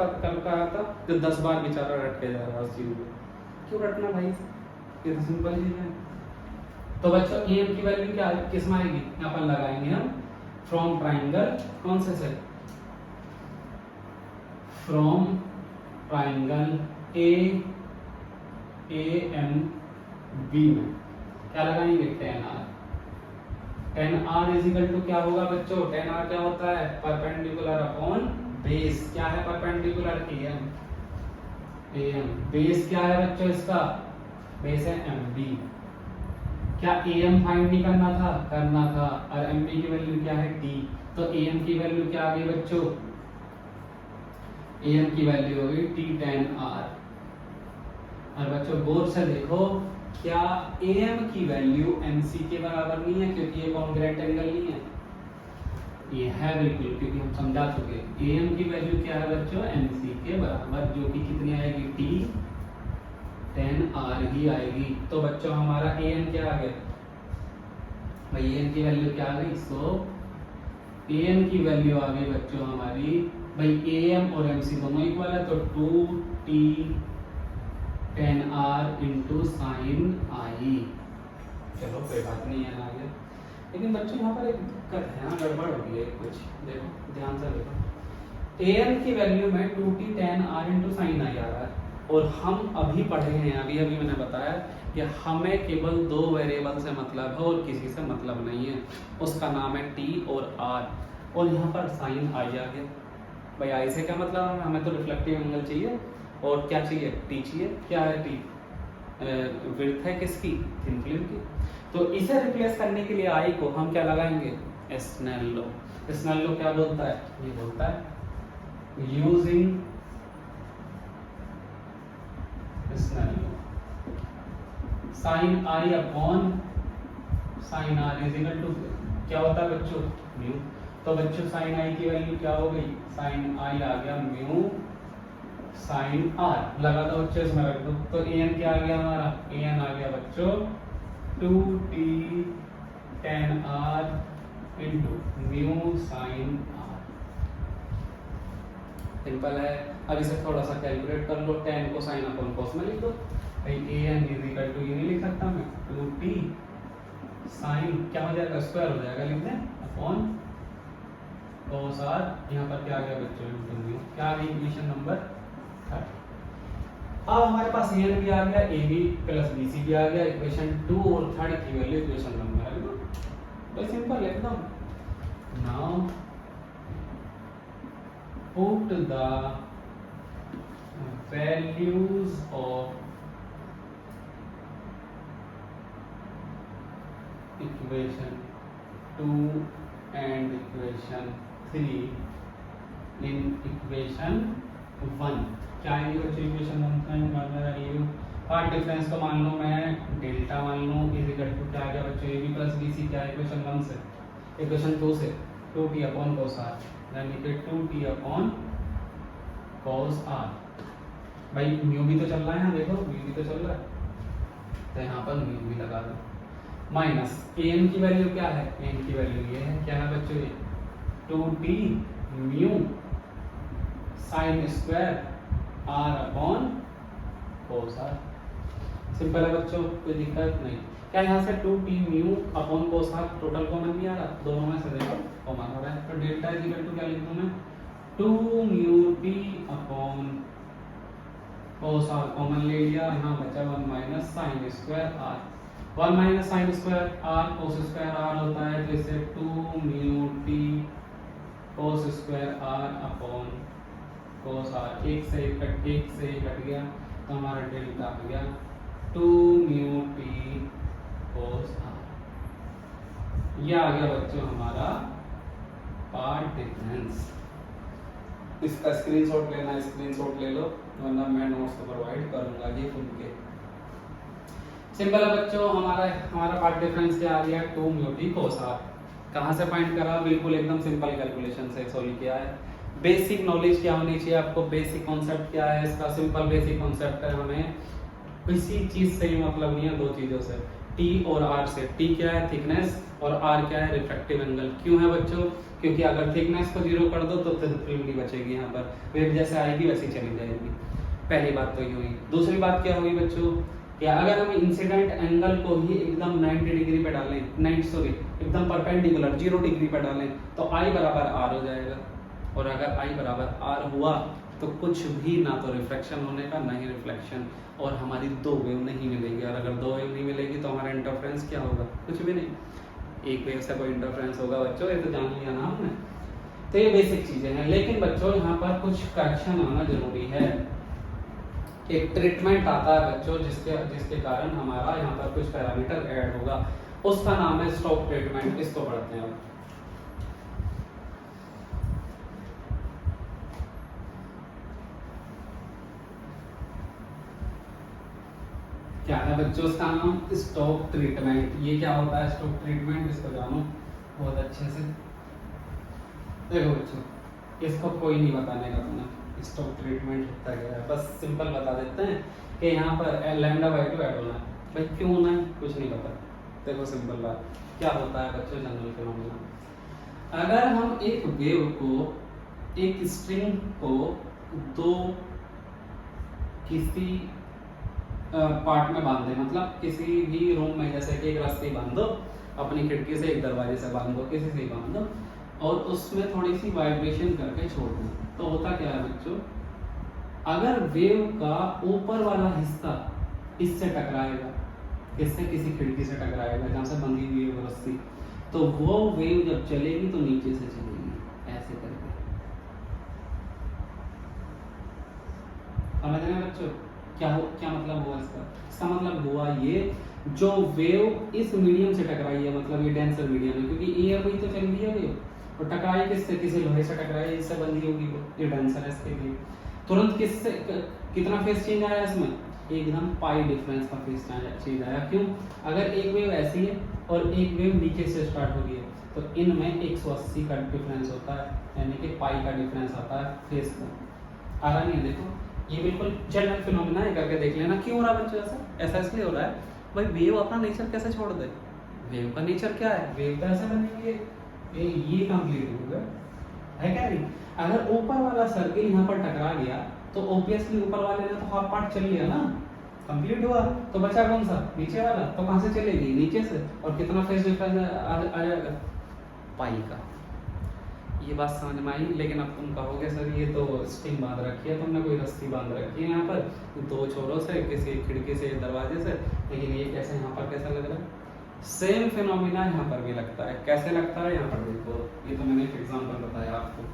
पाया था, जो 10 बार बेचारा रट के जा रहा है उस चीज को। क्यों रटना भाई, ये तो सिंपल चीज है। तो बच्चों AM की वैल्यू क्या किस में आएगी, यहाँ पर लगाएंगे हम फ्रॉम ट्राइंगल, कौन से फ्रॉम ट्राइंगल AMB में क्या लगाएंगे, tan R is equal to क्या होगा बच्चों, tan R क्या होता है, परपेंडिकुलर अपॉन बेस, क्या है परपेंडिकुलर AM, बेस क्या है बच्चों इसका, बेस है MB। क्या AM फाइंड नहीं करना था, और MB की वैल्यू क्या है T। तो AM की वैल्यू क्या आ गई बच्चों, AM की वैल्यू होगी T tan R। और बच्चों गौर से देखो, क्या AM की वैल्यू MC के बराबर नहीं है, क्योंकि ये कॉन्ग्रुएंट एंगल नहीं है, ये है बिल्कुल, क्योंकि हम समझा चुके। AM की वैल्यू क्या है बच्चों, MC के बराबर, जो कि कितनी आएगी, T tan R ही आएगी। तो बच्चों हमारा AM क्या आ गया भाई, AM की वैल्यू क्या आ गई, सो AM की वैल्यू आ गई बच्चों हमारी भाई, AM और MC दोनों इक्वल है, तो 2T tan R into sine I. चलो कोई बात नहीं है, आ गया। लेकिन बच्चों यहाँ पर एक दिक्कत है ना, गड़बड़ हो गई है कुछ, देखो ध्यान से देखो, AM की वैल्यू में 2T tan R into sine I आ रहा है, और हम अभी पढ़े हैं, अभी मैंने बताया कि हमें केवल दो वेरिएबल से मतलब है और किसी से मतलब नहीं है, उसका नाम है T और R, और यहाँ पर साइन आई आ गया भाई। आई से क्या मतलब है, हमें तो रिफ्लेक्टिव एंगल चाहिए, और क्या चाहिए, T चाहिए। क्या है T, विड्थ है किसकी, थिन फिल्म की। तो इसे रिप्लेस करने के लिए आई को हम क्या लगाएंगे, स्नेल लॉ। स्नेल लॉ क्या बोलता है? ये बोलता है using Snell law sine i upon sine r is equal to क्या होता है बच्चों? म्यू। तो बच्चों साइन आई की वैल्यू क्या हो गई? साइन आई आ गया म्यू साइन आर। लगा दो बच्चों, इसमें रख दो। तो an क्या आ गया हमारा? an आ गया बच्चों 2t tan r into mu sine r. Simple है। अब इसे थोड़ा सा कैलकुलेट कर लो। tan को साइन अपॉन cos में लिख दो भाई। an इज इक्वल टू ये नहीं लिख सकता मैं 2t साइन क्या हो जाएगा? स्क्वायर हो जाएगा, लिख दें अपॉन cos r। यहाँ पर क्या आ गया बच्चों? Into mu. क्या आ गई? Equation number 3। अब हमारे पास an भी आ गया, ab प्लस bc भी आ गया। इक्वेशन 2 और 3 की वैल्यू इक्वेशन नंबर है तो सिंपल एकदम। Now put the values of equation 2 and equation 3 in equation 1। क्या है बच्चों? इक्वेशन 1 पार्ट डिफरेंस को मान लो मैं डेल्टा मान लूं इज इक्वल टू क्या आ गया बच्चों? ab प्लस bc क्या है इक्वेशन 1 से? इक्वेशन 2 से 2t अपॉन cos r यानी कि 2t अपॉन cos r। भाई म्यू भी तो चल रहा है यहाँ, देखो म्यू भी तो चल रहा है तो यहाँ पर म्यू भी लगा दो। माइनस an की वैल्यू क्या है? an की वैल्यू ये है, क्या है बच्चों? ये 2t mu sine square r upon cos r। Simple है बच्चों, कोई दिक्कत नहीं। क्या यहाँ से 2t mu upon cos r total common भी आ रहा? दोनों में से देखो कॉमन हो रहा है। तो डेल्टा इज इक्वल टू क्या लिख दूं मैं? 2 mu t upon cos r common ले लिया, यहाँ बचा 1 minus sine square r। 1 minus sine square r cos square r होता है, तो इसे 2 mu t cos square r upon cos r। एक से कट गया तो हमारा डेल्टा आ गया 2 म्यू t cos r। ये आ गया बच्चों हमारा पार्ट डिफरेंस। इसका स्क्रीनशॉट लेना है, स्क्रीनशॉट ले लो, वरना मैं नोट्स तो प्रोवाइड करूंगा ये खुद के। सिंपल है बच्चों, हमारा पार्ट डिफरेंस क्या आ गया? 2 म्यू t cos r। कहाँ से फाइंड करा? बिल्कुल एकदम सिंपल कैलकुलेशन से सॉल्व किया है। बेसिक नॉलेज क्या होनी चाहिए आपको? बेसिक कॉन्सेप्ट क्या है इसका? सिंपल बेसिक कॉन्सेप्ट है, हमें किसी चीज से ही मतलब नहीं है, दो चीजों से, T और R से। T क्या है? थिकनेस, और R क्या है? Refractive angle. क्यों है बच्चों? क्योंकि अगर थिकनेस को 0 कर दो तो फिल्म नहीं बचेगी, यहाँ पर वेव जैसे आएगी वैसे चली जाएगी। पहली बात तो ये हुई। दूसरी बात क्या हुई बच्चों? या अगर हम इंसिडेंट एंगल को ही एकदम 90 डिग्री पे डालें, एकदम परपेंडिकुलर 0 डिग्री पे डालें तो I बराबर R हो जाएगा। और अगर I बराबर R हुआ तो कुछ भी ना तो रिफ्लेक्शन होने का, ना ही रिफ्लेक्शन, और हमारी दो वेव नहीं मिलेगी। और अगर दो वेव नहीं मिलेगी तो हमारा इंटरफेरेंस क्या होगा? कुछ भी नहीं। एक वेव से कोई इंटरफेरेंस होगा बच्चों, ये तो जान लिया ना हमने। तो ये बेसिक चीजें हैं, लेकिन बच्चों यहाँ पर कुछ करेक्शन आना जरूरी है। एक ट्रीटमेंट आता है बच्चों जिसके कारण हमारा यहाँ पर कुछ पैरामीटर ऐड होगा, उसका नाम है स्टोक्स ट्रीटमेंट। इसको पढ़ते हैं अब। क्या है बच्चों इसका नाम? Stokes treatment. ये क्या होता है स्टोक्स ट्रीटमेंट? इसको जानो बहुत अच्छे से। देखो बच्चों, इसको कोई नहीं बताने का तुम्हें स्टोक्स ट्रीटमेंट होता क्या है, बस सिंपल बता देते हैं कि यहाँ पर लैम्डा बाई 2 ऐड होना है। भाई क्यों होना है? कुछ नहीं पता। देखो सिंपल बात क्या होता है बच्चों, जनरल फिनोमेना। अगर हम एक वेव को, एक स्ट्रिंग को दो किसी पार्ट में बांध दे, मतलब किसी भी रूम में, जैसे कि एक रस्सी बांध दो अपनी खिड़की से, एक दरवाजे से बांध दो, किसी से बांध दो, और उसमें थोड़ी सी वाइब्रेशन करके छोड़ दो, तो होता क्या है बच्चों? अगर वेव का ऊपर वाला हिस्सा इससे टकराएगा, किससे? किसी खिड़की से टकराएगा जहाँ से बंधी हुई है रस्सी, तो वो वेव जब चलेगी तो नीचे से चलेगी ऐसे करके। समझ रहे हैं बच्चों? क्या मतलब हुआ इसका? इसका मतलब हुआ ये, जो वेव इस मीडियम से टकराई है, मतलब ये डेंसर मीडियम है, क्योंकि एयर में ही तो चल रही है वेव, और टकराई किससे? किसी लोहे से टकराई, इससे बंधी होगी वो, ये डेंसर है, इसके लिए तुरंत किससे कितना फेस चेंज आया इसमें? एकदम पाई डिफरेंस का फेस चेंज आया। क्यों? अगर एक वेव ऐसी है और एक वेव नीचे से स्टार्ट हो रही है, तो इनमें 180 का डिफरेंस होता है, यानी कि पाई का डिफरेंस आता है फेस का। आ रहा नहीं है? देखो ये बिल्कुल जनरल फिनोमेना है, करके देख लेना। क्यों हो रहा है बच्चों ऐसा? ऐसा इसलिए हो रहा है भाई, वेव अपना नेचर कैसे छोड़ दे? वेव का नेचर क्या है? वेव तो ऐसे बनेंगे, ये कंप्लीट हो गया है क्या नहीं? अगर ऊपर वाला सर्किल यहाँ पर टकरा गया तो ऑब्वियसली ऊपर वाले ने तो हाफ पार्ट चल लिया ना, कंप्लीट हुआ, तो बचा कौन सा? नीचे वाला। तो कहाँ से चलेगी? नीचे से। और कितना फेस डिफरेंस आ जाएगा? पाई का। ये बात समझ में आई? लेकिन अब तुम कहोगे सर ये तो स्ट्रिंग बांध रखी है तुमने, कोई रस्सी बांध रखी है यहाँ पर दो छोरों से, किसी खिड़की से, दरवाजे से, लेकिन ये कैसे यहाँ पर कैसा लग रहा है? सेम फिनोमिना यहाँ पर भी लगता है। कैसे लगता है? यहाँ पर देखो, ये तो मैंने एक एग्जांपल बताया आपको।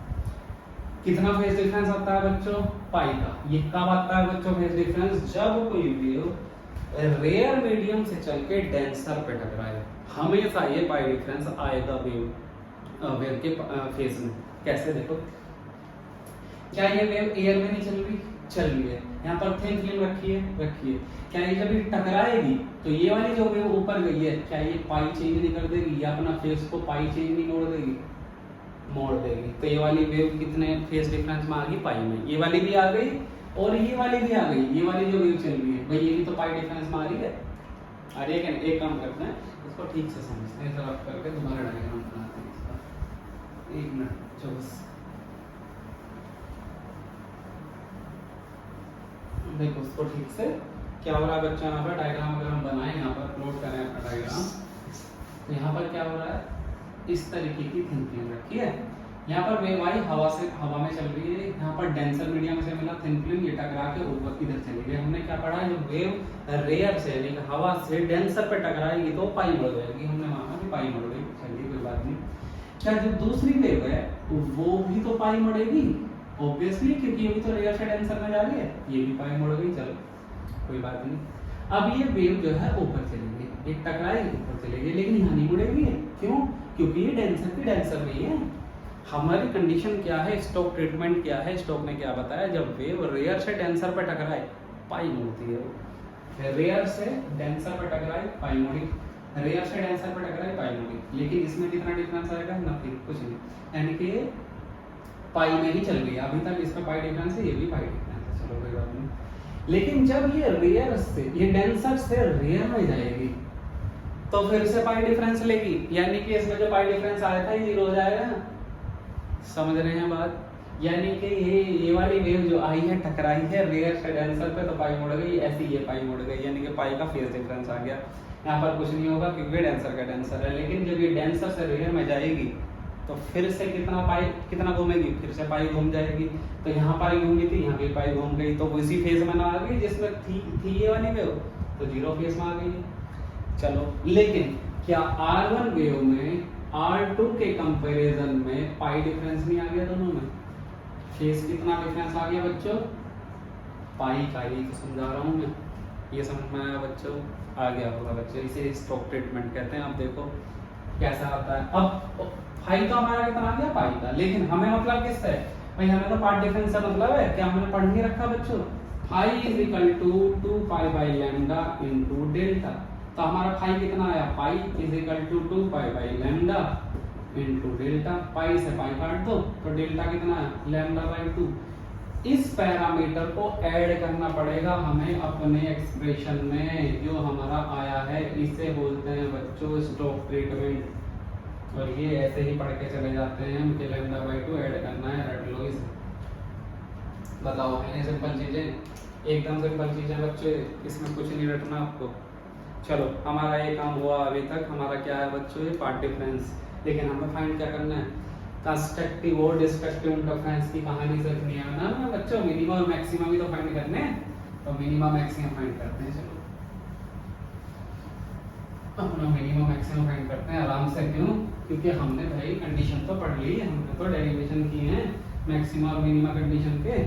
कितना फेज डिफरेंस आता है बच्चों? पाई का। ये कब आता है बच्चों फेज डिफरेंस? जब कोई वेव रेयर मीडियम से चल के डेंसर पे टकराए, हमेशा ये पाई डिफरेंस आएगा वेव के फेज में। कैसे? देखो, क्या ये वेव एयर में नहीं चल रही? चल रही है। यहाँ पर थिन फिल्म रखी है। क्या ये जब टकराएगी तो ये वाली जो वेव ऊपर गई है, क्या ये पाई चेंज नहीं कर देगी, या अपना फेस को पाई चेंज नहीं मोड़ देगी? तो ये वाली वेव कितने फेस डिफरेंस में आ गई? पाई में। ये वाली भी आ गई और ये वाली भी आ गई। ये वाली जो वेव चल रही है भाई, ये भी तो पाई डिफरेंस में आ रही है। अरे एक काम करते हैं, इसको ठीक से समझते हैं, जरा करके दोबारा डायग्राम बनाते हैं इसका। एक मिनट जो बस देखो उसको ठीक से क्या हो रहा है बच्चा। यहाँ पर डायग्राम अगर हम बनाए, यहाँ पर प्लॉट करें अपना डायग्राम, तो यहाँ पर क्या हो रहा है? इस तरीके की थिन फिल्म रखी है। यहाँ पर वेव आई हवा में चल रही है, यहाँ पर डेंसर मीडियम से मिला थिन फिल्म, ये टकरा के ऊपर इधर चली गई। हमने क्या पढ़ा? जो वेव रेयर से यानी हवा से डेंसर पे टकराएगी तो पाई मुड़ जाएगी। हमने माना कि पाई मुड़ गई, चलिए कोई बात नहीं। क्या जो दूसरी वेव है वो भी तो पाई मुड़ेगी ऑब्वियसली, क्योंकि ये भी तो रेयर से डेंसर में जा रही है, ये भी पाई मुड़ गई, चलो कोई बात नहीं। अब ये वेव जो है ऊपर चली गई, एक टकराएगी ऊपर चली गई, लेकिन यहाँ नहीं मुड़ेगी। क्यों? क्योंकि ये डेंसर की डेंसर नहीं है। हमारी कंडीशन क्या है? स्टोक ट्रीटमेंट क्या है? स्टोक ने क्या बताया? जब वेव रेयर से डेंसर पर टकराए पाई मुड़ती है वो। रेयर से डेंसर पर टकराए पाई मुड़ी, रेयर से डेंसर पर टकराए पाई मुड़ी। लेकिन इसमें कितना डिफरेंस आएगा? नथिंग, कुछ नहीं, यानी कि पाई में ही चल रही है अभी तक। इसका पाई डिफरेंस है, ये भी पाई डिफरेंस है, चलो कोई बात नहीं। लेकिन जब ये रेयर से, ये डेंसर से रेयर में जाएगी तो फिर से पाई डिफरेंस लेगी, यानी कि इसमें जो पाई डिफरेंस आया था ये 0 हो जाएगा। समझ रहे हैं बात? यानी कि ये वाली वेव जो आई है टकराई है रेयर से डेंसर पे, तो पाई मुड़ गई, ऐसी ये पाई मुड़ गई, यानी कि पाई का फेज डिफरेंस आ गया। यहाँ पर कुछ नहीं होगा क्योंकि डेंसर का डेंसर है। लेकिन जब ये डेंसर से रेयर में जाएगी तो फिर से कितना घूमेगी? फिर से पाई घूम जाएगी। तो यहाँ पाई घूमी थी, यहाँ भी पाई घूम गई, तो उसी फेज में ना आ गई जिसमें थी ये वाली वेव, तो 0 फेज में आ गई। चलो, लेकिन क्या R1 वेव में R2 के कंपैरिजन में पाई डिफरेंस नहीं आ गया? दोनों में फेज कितना डिफरेंस आ गया बच्चों? पाई का। ये समझा रहा हूँ मैं, ये समझ में आया बच्चों? आ गया होगा बच्चों, इसे स्टोक ट्रीटमेंट कहते हैं। अब देखो कैसा आता है। अब फाई तो हमारा कितना आ गया? पाई का। लेकिन हमें मतलब किससे है भाई? हमें तो पार्ट डिफरेंस से मतलब है। क्या हमने पढ़ नहीं रखा बच्चों? Phi is equal to 2 pi by lambda into delta. तो हमारा फाई कितना आया? Phi is equal to 2 pi by lambda into delta. Pi से पाई काट दो तो डेल्टा कितना है? Lambda by 2। इस पैरामीटर को ऐड करना पड़ेगा हमें अपने एक्सप्रेशन में, जो हमारा आया है। इसे बोलते हैं बच्चों स्टोक ट्रीटमेंट। और ये ऐसे ही पढ़ के चले जाते हैं हम कि लैम्डा बाई 2 ऐड करना है, रट लो इसे। बताओ, है सिंपल चीजें, एकदम सिंपल चीजें बच्चे, इसमें कुछ नहीं रटना आपको। चलो, हमारा ये काम हुआ अभी तक। हमारा क्या है बच्चों? ये पार्ट डिफरेंस। लेकिन हमें फाइंड क्या करना है? कंस्ट्रक्टिव और डिस्ट्रक्टिव इंटरफेरेंस की कहानी सीखनी है ना बच्चों। मिनिमम और मैक्सिमम भी तो फाइंड करने हैं, तो मिनिमम मैक्सिमम फाइंड करते हैं। चलो अपना मिनिमम मैक्सिमम फाइंड करते हैं आराम से। क्यों? क्योंकि हमने भाई कंडीशन तो पढ़ ली है, हमने तो डेरिवेशन की है मैक्सिमा और मिनिमा कंडीशन के।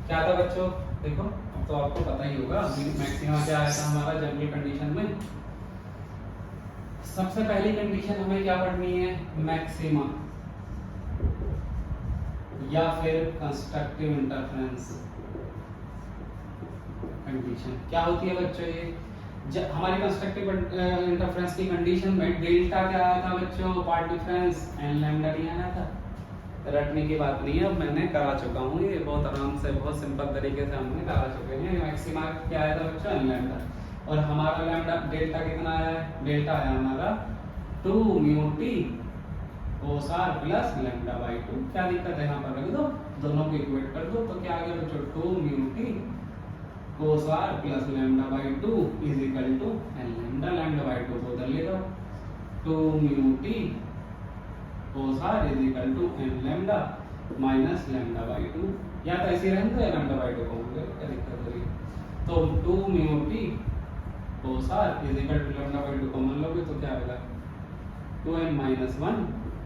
क्या था बच्चों? देखो तो आपको पता ही होगा मैक्सिमा क्या आया था हमारा जनरल कंडीशन में। सबसे पहली कंडीशन हमें क्या पढ़नी है, मैक्सिमा या फिर कंस्ट्रक्टिव इंटरफेरेंस कंडीशन। क्या होती है बच्चों ये, जब हमारी कंस्ट्रक्टिव इंटरफेरेंस की कंडीशन में डेल्टा क्या आया था बच्चों, पार्ट डिफरेंस एन लैम्डा नहीं आया था। रटने की बात नहीं है, अब मैंने करा चुका हूँ, ये बहुत आराम से बहुत सिंपल तरीके से हमने करा चुके हैं। मैक्सिमा क्या आया था बच्चों, एन लैम्डा, और हमारा लैम्डा डेल्टा कितना आया है, डेल्टा आया हमारा 2 mu t cos r plus lambda by 2। क्या दिक्कत है, यहाँ पर रख दो, दोनों को इक्वेट कर दो, तो क्या आ गया बच्चों 2 mu t cos r plus lambda by 2 is equal to n lambda. Lambda by 2 को उधर ले जाओ, 2 mu t cos r is equal to n lambda minus lambda by 2, या तो ऐसे रहने दो या लैम्डा बाई 2 को होंगे, क्या दिक्कत हो रही है। तो 2 mu t cos r is equal to lambda by 2 common लोगे तो क्या आएगा 2n minus 1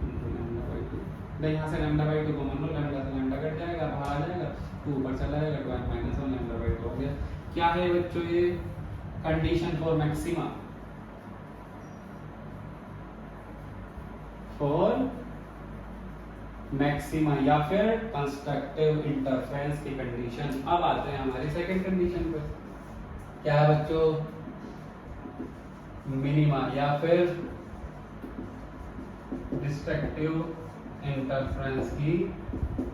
into lambda by 2। तो यहाँ से lambda by 2 common low, lambda से लैम्डा कट जाएगा, बाहर आ जाएगा, 2 ऊपर चला जाएगा, 2n माइनस 1 लैम्डा बाई 2 हो गया। क्या है बच्चों ये condition for maxima, for maxima या फिर कंस्ट्रक्टिव इंटरफेरेंस की कंडीशन। अब आते हैं हमारी सेकंड कंडीशन पे, क्या है बच्चों, मिनिमा या फिर डिस्ट्रक्टिव इंटरफेरेंस की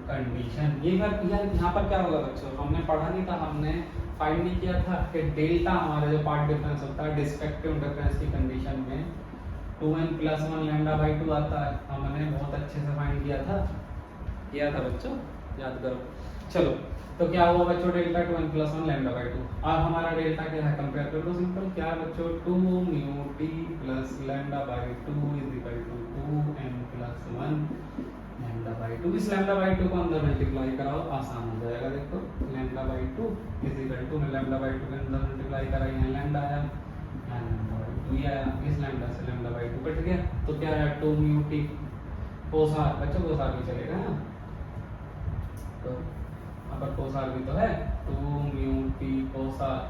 कंडीशन। ये बार यहाँ पर क्या होगा बच्चों, हमने पढ़ा नहीं था, हमने फाइंड नहीं किया था कि डेल्टा हमारा जो पार्ट डिफरेंस होता है डिस्ट्रक्टिव इंटरफेरेंस की कंडीशन में 2n प्लस 1 लैम्डा बाई 2 आता है। हमने बहुत अच्छे से फाइंड किया था बच्चों, याद करो। चलो तो क्या हुआ बच्चों, delta 2n plus 1 lambda by 2। अब हमारा डेल्टा क्या है, कंपेयर कर लो सिंपल, क्या है बच्चों 2 mu t plus lambda by 2 is equal to 2n plus 1 lambda by 2। इस लैम्डा बाई 2 को अंदर मल्टीप्लाई कराओ, आसान हो जाएगा। देखो lambda by 2 is equal to, मैं लैम्डा बाई 2 के अंदर मल्टीप्लाई करा, यहाँ लैम्डा आया, यहाँ लैम्डा बाई 2 आया, इस लैम्डा से लैम्डा बाई 2 कट गया, तो क्या है 2 म्यू टी कोस आर, बच्चों कोस आर भी चलेगा ना, तो अपर कोस आर भी तो है, 2 म्यू टी कोस आर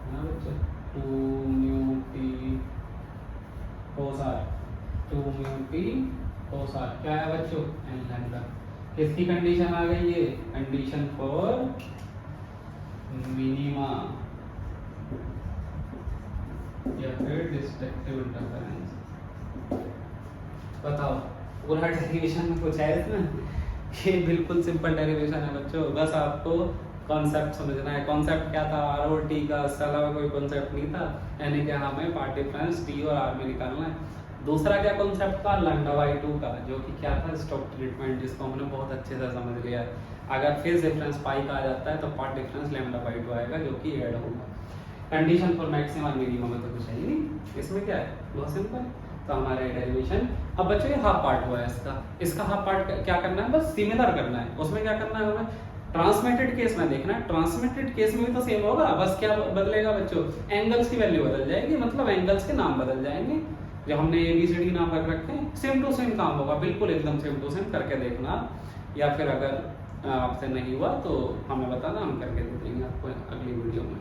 है ना बच्चों, 2 mu t cos are, 2 mu t cos are क्या है बच्चों, एन लैम्डा। किसकी कंडीशन आ गई ये, कंडीशन फॉर मिनिमा या फिर डिस्ट्रक्टिव इंटरफेरेंस। बताओ पूरा डेरिवेशन में कुछ है इसमें, ये बिल्कुल सिंपल डेरिवेशन है बच्चों, बस आपको कॉन्सेप्ट समझना है। कॉन्सेप्ट क्या था, आर और टी का, इसके अलावा कोई कॉन्सेप्ट नहीं था, यानी कि हमें पार्ट डिफरेंस टी और आर में निकालना है। दूसरा क्या कॉन्सेप्ट था, लैम्डा बाई 2 का, जो कि क्या था, स्टोक्स ट्रीटमेंट, जिसको हमने बहुत अच्छे से समझ लिया है। अगर फेज डिफरेंस पाई का आ जाता है तो पार्ट डिफरेंस लैम्डा बाई 2 आएगा, जो कि ऐड होगा। कंडीशन फॉर मैक्सिमम और मिनिमम में तो कुछ है ही नहीं, इसमें क्या है, बहुत सिंपल। तो हमारा डेरिवेशन, अब बच्चों ये हाफ पार्ट हुआ है इसका हाफ पार्ट क्या करना है, बस सिमिलर करना है। उसमें क्या करना है हमें, ट्रांसमिटेड केस में देखना है, ट्रांसमिटेड केस में भी तो सेम होगा, बस क्या बदलेगा बच्चों, एंगल्स की वैल्यू बदल जाएगी, मतलब एंगल्स के नाम बदल जाएंगे। जो हमने ABCD नाम रख रखे हैं, सेम टू सेम काम होगा, बिल्कुल एकदम सेम टू सेम करके देखना, या फिर अगर आपसे नहीं हुआ तो हमें बताना, हम करके दे देंगे आपको अगली वीडियो में।